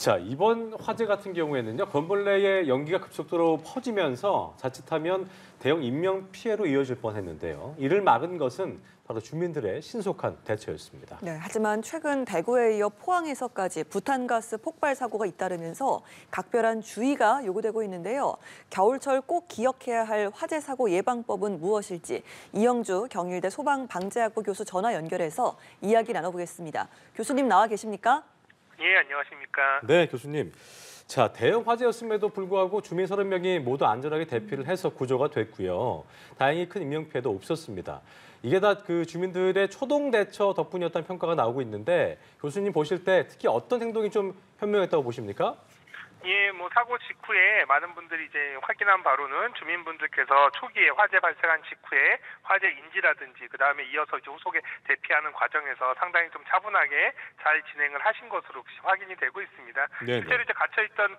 자, 이번 화재 같은 경우에는요, 건물 내에 연기가 급속도로 퍼지면서 자칫하면 대형 인명 피해로 이어질 뻔했는데요. 이를 막은 것은 바로 주민들의 신속한 대처였습니다. 네, 하지만 최근 대구에 이어 포항에서까지 부탄가스 폭발 사고가 잇따르면서 각별한 주의가 요구되고 있는데요. 겨울철 꼭 기억해야 할 화재 사고 예방법은 무엇일지 이영주 경일대 소방방재학부 교수 전화 연결해서 이야기 나눠보겠습니다. 교수님 나와 계십니까? 예, 안녕하십니까. 네, 교수님. 자, 대형 화재였음에도 불구하고 주민 30명이 모두 안전하게 대피를 해서 구조가 됐고요. 다행히 큰 인명피해도 없었습니다. 이게 다 그 주민들의 초동 대처 덕분이었다는 평가가 나오고 있는데 교수님 보실 때 특히 어떤 행동이 좀 현명했다고 보십니까? 예, 사고 직후에 많은 분들이 이제 확인한 바로는 주민분들께서 초기에 화재 발생한 직후에 화재 인지라든지 그다음에 이어서 이제 후속에 대피하는 과정에서 상당히 좀 차분하게 잘 진행을 하신 것으로 확인이 되고 있습니다. 네네. 실제로 이제 갇혀있던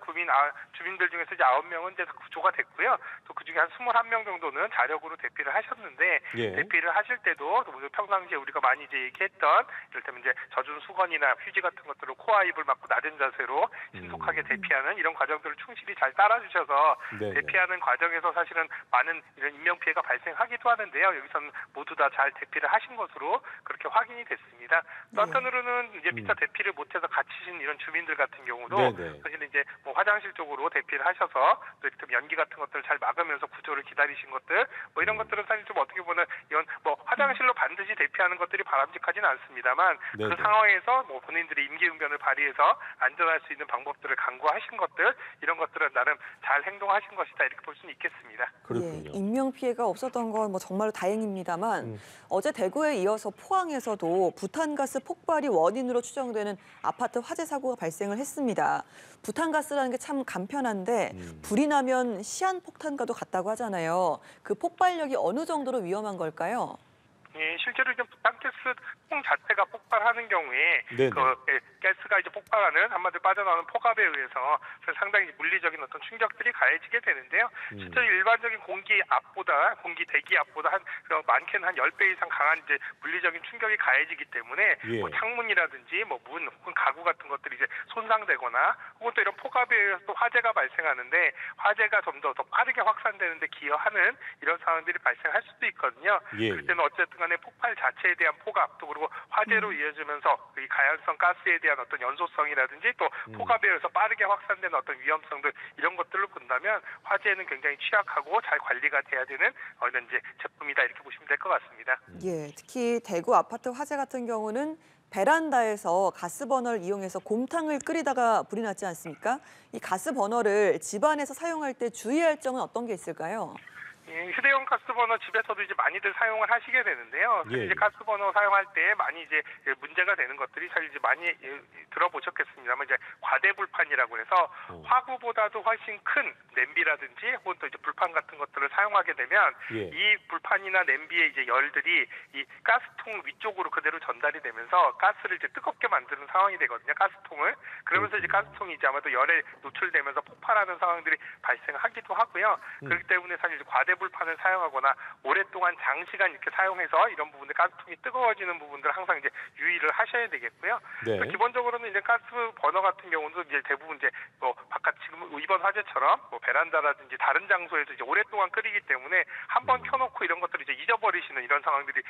주민들 중에서 이제 9명은 이제 구조가 됐고요. 또 그중에 한 21명 정도는 자력으로 대피를 하셨는데 예. 대피를 하실 때도 평상시에 우리가 많이 이제 얘기했던 이를테면 이제 젖은 수건이나 휴지 같은 것들로 코와 입을 막고 낮은 자세로 신속하게 대피하는 이런 과정들을 충실히 잘 따라주셔서 네네. 대피하는 과정에서 사실은 많은 이런 인명피해가 발생하기도 하는데요. 여기서는 모두 다 잘 대피를 하신 것으로 그렇게 확인이 됐습니다. 또 한편으로는 이제 미처 대피를 못해서 갇히신 이런 주민들 같은 경우도 네네. 사실은 이제 화장실 쪽으로 대피를 하셔서 또 이렇게 연기 같은 것들을 잘 막으면서 구조를 기다리신 것들 이런 것들은 사실 좀 어떻게 보면 이건 화장실로 반드시 대피하는 것들이 바람직하지는 않습니다만 네네. 그 상황에서 본인들이 임기응변을 발휘해서 안전할 수 있는 방법들을 강구하신 것들 이런 것들은 나름 잘 행동하신 것이다 이렇게 볼 수는 있겠습니다. 그렇군요. 예, 인명 피해가 없었던 건 정말로 다행입니다만 어제 대구에 이어서 포항에서도 부탄가스 폭발이 원인으로 추정되는 아파트 화재 사고가 발생을 했습니다. 부탄가스라는 게 참 간편한데 불이 나면 시한폭탄과도 같다고 하잖아요. 그 폭발력이 어느 정도로 위험한 걸까요? 예, 실제로 이제 부탄가스 통 자체가 폭발하는 경우에 네네. 가스가 이제 폭발하는 한마디로 빠져나오는 폭압에 의해서 상당히 물리적인 어떤 충격들이 가해지게 되는데요. 실제 일반적인 공기 대기 압보다 많게는 한 10배 이상 강한 이제 물리적인 충격이 가해지기 때문에 예. 창문이라든지 문 혹은 가구 같은 것들이 이제 손상되거나 혹은 또 이런 폭압에 의해서 또 화재가 발생하는데 화재가 좀 더 빠르게 확산되는데 기여하는 이런 상황들이 발생할 수도 있거든요. 예. 그때는 어쨌든 간에 폭발 자체에 대한 폭압 또 그리고 화재로 이어지면서 이 가연성 가스에 대한 어떤 연소성이라든지 또 폭압에 의해서 빠르게 확산되는 어떤 위험성들 이런 것들을 본다면 화재는 굉장히 취약하고 잘 관리가 돼야 되는 이런 이제 제품이다 이렇게 보시면 될 것 같습니다. 예, 특히 대구 아파트 화재 같은 경우는 베란다에서 가스버너를 이용해서 곰탕을 끓이다가 불이 났지 않습니까? 이 가스버너를 집안에서 사용할 때 주의할 점은 어떤 게 있을까요? 예, 휴대용 가스버너 집에서도 이제 많이들 사용을 하시게 되는데요. 예. 이제 가스버너 사용할 때 많이 이제 문제가 되는 것들이 사실 이제 많이 들어보셨겠습니다만 이제 과대불판이라고 해서 화구보다도 훨씬 큰 냄비라든지 혹은 또 이제 불판 같은 것들을 사용하게 되면 예. 이 불판이나 냄비의 이제 열들이 이 가스통 위쪽으로 그대로 전달이 되면서 가스를 이제 뜨겁게 만드는 상황이 되거든요. 가스통을. 그러면서 이제 가스통이 이제 아마도 열에 노출되면서 폭발하는 상황들이 발생하기도 하고요. 그렇기 때문에 사실 이제 과대불판을 사용하거나 오랫동안 장시간 이렇게 사용해서 이런 부분들 가스통이 뜨거워지는 부분들 항상 이제 유의를 하셔야 되겠고요. 네. 기본적으로는 이제 가스 버너 같은 경우도 이제 대부분 이제 바깥 지금 이번 화재처럼 베란다라든지 다른 장소에서 이제 오랫동안 끓이기 때문에 한번 켜놓고 이런 것들을 이제 잊어버리시는 이런 상황들이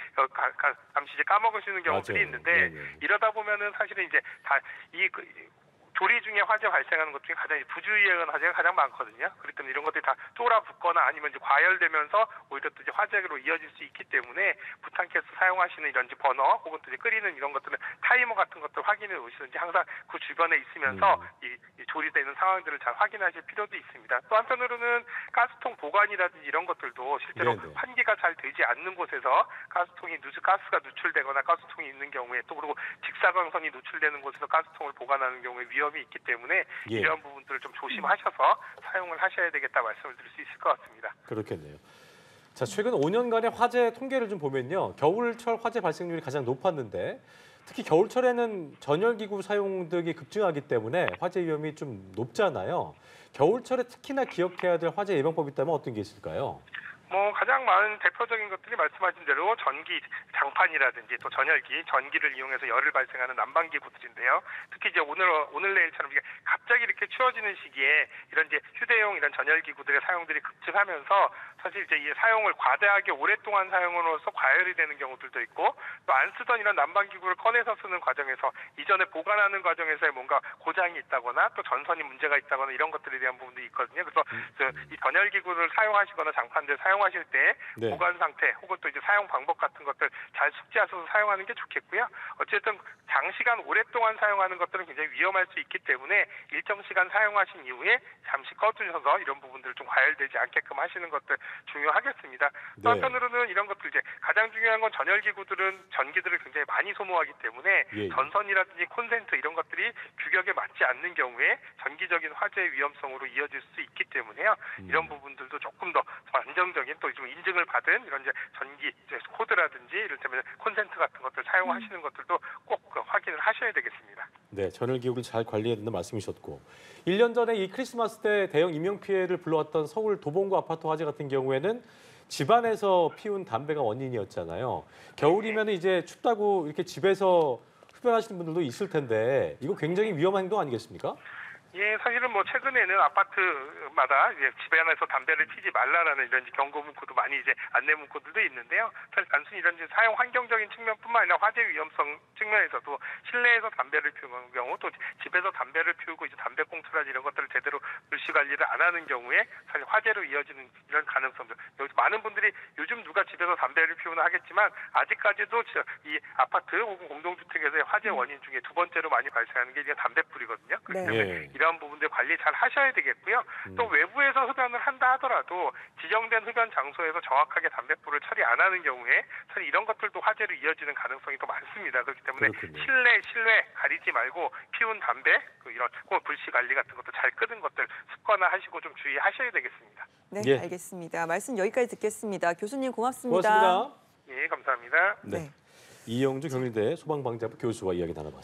잠시 이제 까먹으시는 경우들이 맞아요. 있는데 네네. 이러다 보면은 사실은 이제 다 조리 중에 화재 발생하는 것 중에 가장 부주의에 의한 화재가 가장 많거든요. 그렇기 때문에 이런 것들이 다 쫄아붙거나 아니면 이제 과열되면서 오히려 또 이제 화재로 이어질 수 있기 때문에 부탄가스 사용하시는 이런 이제 버너 혹은 또 이제 끓이는 이런 것들은 타이머 같은 것들 확인해 오시든지 항상 그 주변에 있으면서 이 조리되는 상황들을 잘 확인하실 필요도 있습니다. 또 한편으로는 가스통 보관이라든지 이런 것들도 실제로 네네. 환기가 잘 되지 않는 곳에서 가스가 누출되거나 가스통이 있는 경우에 또 그리고 직사광선이 노출되는 곳에서 가스통을 보관하는 경우에 위험이 있기 때문에 예. 이러한 부분들을 좀 조심하셔서 사용을 하셔야 되겠다 말씀을 드릴 수 있을 것 같습니다. 그렇겠네요. 자, 최근 5년간의 화재 통계를 좀 보면요. 겨울철 화재 발생률이 가장 높았는데 특히 겨울철에는 전열기구 사용 등이 급증하기 때문에 화재 위험이 좀 높잖아요. 겨울철에 특히나 기억해야 될 화재 예방법이 있다면 어떤 게 있을까요? 가장 많은 대표적인 것들이 말씀하신 대로 전기, 장판이라든지 또 전열기, 전기를 이용해서 열을 발생하는 난방기구들인데요. 특히 이제 오늘 내일처럼 이게 갑자기 추워지는 시기에 이런 이제 휴대용 이런 전열기구들의 사용들이 급증하면서 사실 이제 이 사용을 과다하게 오랫동안 사용으로써 과열이 되는 경우들도 있고 또 안 쓰던 이런 난방기구를 꺼내서 쓰는 과정에서 이전에 보관하는 과정에서의 뭔가 고장이 있다거나 또 전선이 문제가 있다거나 이런 것들에 대한 부분도 있거든요. 그래서 이 전열기구를 사용하시거나 장판들 사용하실 때 네. 보관 상태 혹은 또 이제 사용 방법 같은 것들 잘 숙지하셔서 사용하는 게 좋겠고요. 어쨌든 장시간 오랫동안 사용하는 것들은 굉장히 위험할 수 있기 때문에 일정 시간 사용하신 이후에 잠시 꺼두셔서 이런 부분들을 좀 과열되지 않게끔 하시는 것들 중요하겠습니다. 또 네. 한편으로는 이런 것들 이제 가장 중요한 건 전열기구들은 전기들을 굉장히 많이 소모하기 때문에 예. 전선이라든지 콘센트 이런 것들이 규격에 맞지 않는 경우에 전기적인 화재의 위험성으로 이어질 수 있기 때문에요. 이런 부분들도 조금 더 안정적인 또 좀 인증을 받은 이런 이제 전기 이제 코드라든지 이를테면 콘센트 같은 것들 사용하시는 것들도 꼭 확인을 하셔야 되겠습니다. 네, 전열기구를 잘 관리해야 된다는 말씀이셨고 1년 전에 이 크리스마스 때 대형 인명피해를 불러왔던 서울 도봉구 아파트 화재 같은 경우에는 집안에서 피운 담배가 원인이었잖아요. 겨울이면 이제 춥다고 이렇게 집에서 흡연하시는 분들도 있을 텐데 이거 굉장히 위험한 행동 아니겠습니까? 예, 사실은 뭐 최근에는 아파트마다 이제 집에 안에서 담배를 피지 말라라는 이런 경고 문구도 많이 이제 안내 문구들도 있는데요. 사실 단순히 이런 이제 사용 환경적인 측면뿐만 아니라 화재 위험성 측면에서도 실내에서 담배를 피우는 경우 또 집에서 담배를 피우고 이제 담배꽁초라든지 이런 것들을 제대로 불씨 관리를 안 하는 경우에 사실 화재로 이어지는 이런 가능성들. 여기서 많은 분들이 요즘 누가 집에서 담배를 피우나 하겠지만 아직까지도 이 아파트 혹은 공동주택에서의 화재 원인 중에 두 번째로 많이 발생하는 게 이제 담배불이거든요. 그렇기 네. 때문에 예. 이런 부분들 관리 잘 하셔야 되겠고요. 또 외부에서 흡연을 한다 하더라도 지정된 흡연 장소에서 정확하게 담뱃불을 처리 안 하는 경우에 사실 이런 것들도 화재로 이어지는 가능성이 더 많습니다. 그렇기 때문에 그렇군요. 실내 가리지 말고 피운 담배 이런 불씨 관리 같은 것도 잘 끄는 것들 습관화하시고 좀 주의하셔야 되겠습니다. 네, 예. 알겠습니다. 말씀 여기까지 듣겠습니다. 교수님 고맙습니다. 고맙습니다. 예, 감사합니다. 네. 이영주 경희대 소방방재부 교수와 이야기 나눠봤습니다.